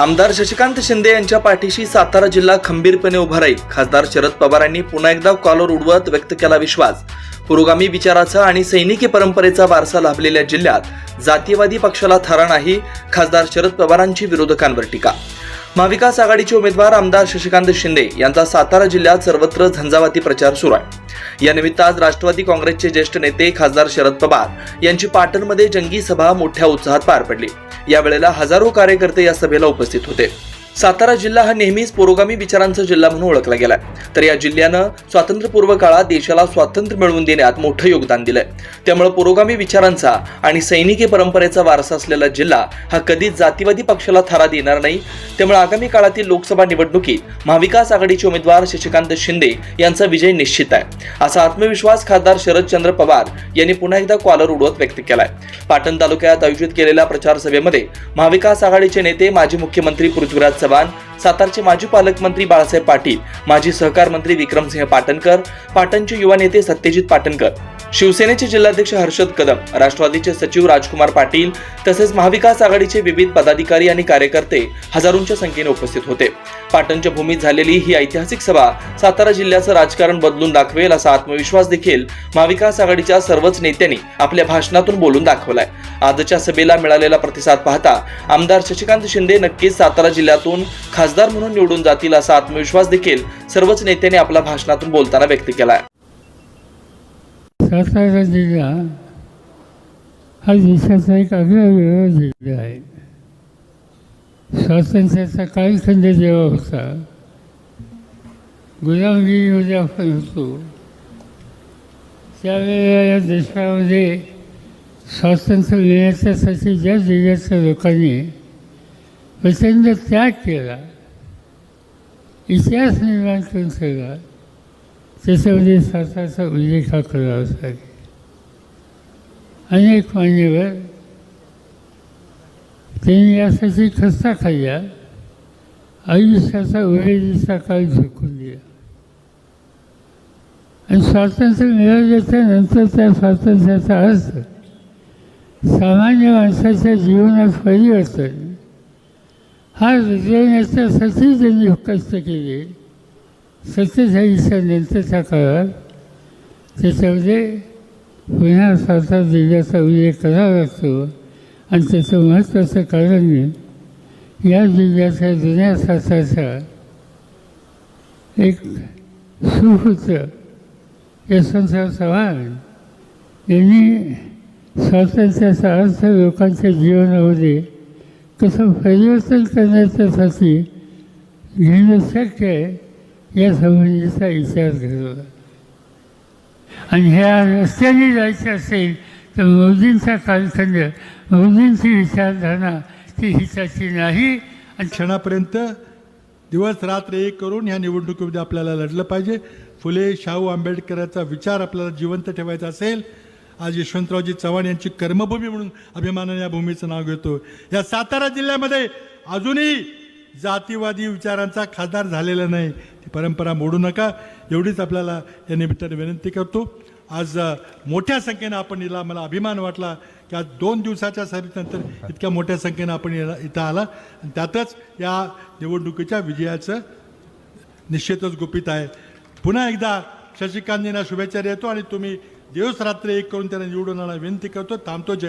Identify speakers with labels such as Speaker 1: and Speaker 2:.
Speaker 1: आमदार शशिकांत शिंदे यांच्या पाठीशी सातारा जिल्हा खंबीरपणे उभा राहील. खासदार शरद पवारांनी पुन्हा एकदा कॉलर उडवत व्यक्त केला विश्वास. पुरोगामी विचाराचा आणि सैनिकी परंपरेचा वारसा लाभलेल्या जिल्ह्यात जातीयवादी पक्षाला थारा नाही. खासदार शरद पवारांची विरोधकांवर टीका. महाविकास आघाडीचे उमेदवार आमदार शशिकांत शिंदे यांचा सातारा जिल्ह्यात सर्वत्र झंझावाती प्रचार सुरू आहे. या निमित्त आज राष्ट्रवादी काँग्रेसचे ज्येष्ठ नेते खासदार शरद पवार यांची पाटणमध्ये जंगी सभा मोठ्या उत्साहात पार पडली. यावेळेला हजारो कार्यकर्ते या सभेला उपस्थित होते. सातारा जिल्हा हा नेहमीच पुरोगामी विचारांचा जिल्हा म्हणून ओळखला गेलाय. तर या जिल्ह्यानं स्वातंत्र्यपूर्व काळात देशाला स्वातंत्र्य मिळवून देण्यात मोठं योगदान दिलंय. त्यामुळे पुरोगामी विचारांचा आणि सैनिकी परंपरेचा वारसा असलेला जिल्हा हा कधीच जातीवादी पक्षाला थारा देणार नाही. त्यामुळे आगामी काळातील लोकसभा निवडणुकीत महाविकास आघाडीचे उमेदवार शशिकांत शिंदे यांचा विजय निश्चित आहे, असा आत्मविश्वास खासदार शरदचंद्र पवार यांनी पुन्हा एकदा कॉलर उडवत व्यक्त केलाय. पाटण तालुक्यात आयोजित केलेल्या प्रचार सभेमध्ये महाविकास आघाडीचे नेते माजी मुख्यमंत्री पृथ्वीराज चव्हाण, सातारचे माजी पालकमंत्री बाळासाहेब पाटील, माजी सहकार मंत्री विक्रमसिंह पाटणकर, पाटणचे युवा नेते सत्यजित पाटणकर, शिवसेनेचे जिल्हाध्यक्ष हर्षद कदम, राष्ट्रवादीचे सचिव राजकुमार पाटील तसेच महाविकास आघाडीचे विविध पदाधिकारी आणि कार्यकर्ते हजारोंच्या संख्येने उपस्थित होते. पाटणच्या भूमीत झालेली ही ऐतिहासिक सभा सातारा जिल्ह्याचं राजकारण बदलून दाखवेल असा आत्मविश्वास देखील महाविकास आघाडीच्या सर्वच नेत्यांनी आपल्या भाषणातून बोलून दाखवलाय. आजच्या सभेला मिळालेला प्रतिसाद पाहता आमदार शशिकांत शिंदे नक्कीच सातारा जिल्ह्यातून खासदार म्हणून निवडून जातील असा आत्मविश्वास देखील सर्वच नेत्यांनी आपल्या भाषणातून बोलताना व्यक्त केलाय.
Speaker 2: सातारा जिल्हा हा देशाचा एक अग्रगण्य जिल्हा आहे. स्वातंत्र्याचा कालखंड जेव्हा होता, गुलामगिरीमध्ये आपण होतो, त्यावेळेला या देशामध्ये स्वातंत्र्य मिळण्याच्यासाठी ज्या जिल्ह्याच्या लोकांनी प्रचंड त्याग केला, इतिहास निर्माण करून ठेवला, त्याच्यामध्ये सातारचा उल्लेख करावाच लागेल. अनेक मान्यवर त्यांनी यासाठी खस्ता खाल्ल्या, आयुष्याचा उरेलीचा काळ झुकून दिला आणि स्वातंत्र्य मिळाल्याच्या नंतर त्या स्वातंत्र्याचा अर्थ सामान्य माणसाच्या जीवनात परिवर्तन हा रुजवण्याच्यासाठी त्यांनी कष्ट केले. 47च्या नंतरच्या काळात त्याच्यामध्ये पुन्हा सातारा जिल्ह्याचा उल्लेख करावा लागतो आणि त्याचं महत्त्वाचं कारण या जिल्ह्याच्या जुन्या सातारचा एक सुपुत्र यशवंतराव चव्हाण यांनी स्वातंत्र्याचा अर्थ लोकांच्या जीवनामध्ये कसं परिवर्तन करण्याच्यासाठी घेणं शक्य आहे या संबंधीचा विचार घडवला. आणि ह्या रस्त्याने जायचं असेल तर मोदींचा कालखंड, मोदींची विचारधारणा ती हिताची नाही.
Speaker 3: आणि क्षणापर्यंत दिवस रात्र एक करून ह्या निवडणुकीमध्ये आपल्याला लढलं पाहिजे. फुले शाहू आंबेडकरांचा विचार आपल्याला जिवंत ठेवायचा असेल. आज यशवंतरावजी चव्हाण यांची कर्मभूमी म्हणून अभिमानाने या भूमीचं नाव घेतो. या सातारा जिल्ह्यामध्ये अजूनही जातीवादी विचारांचा खासदार झालेला नाही. ती परंपरा मोडू नका, एवढीच आपल्याला या निमित्ताने विनंती करतो. आज मोठ्या संख्येनं आपण याला, मला अभिमान वाटला की आज 2 दिवसाच्या सभेनंतर इतक्या मोठ्या संख्येनं आपण इथं आला आणि त्यातच या निवडणुकीच्या विजयाचं निश्चितच गुपित आहे. पुन्हा एकदा शशिकांतजींना शुभेच्छा देतो आणि तुम्ही दिवस रात्र एक करून त्यांना निवडून आणायला विनंती करतो. थांबतो. जय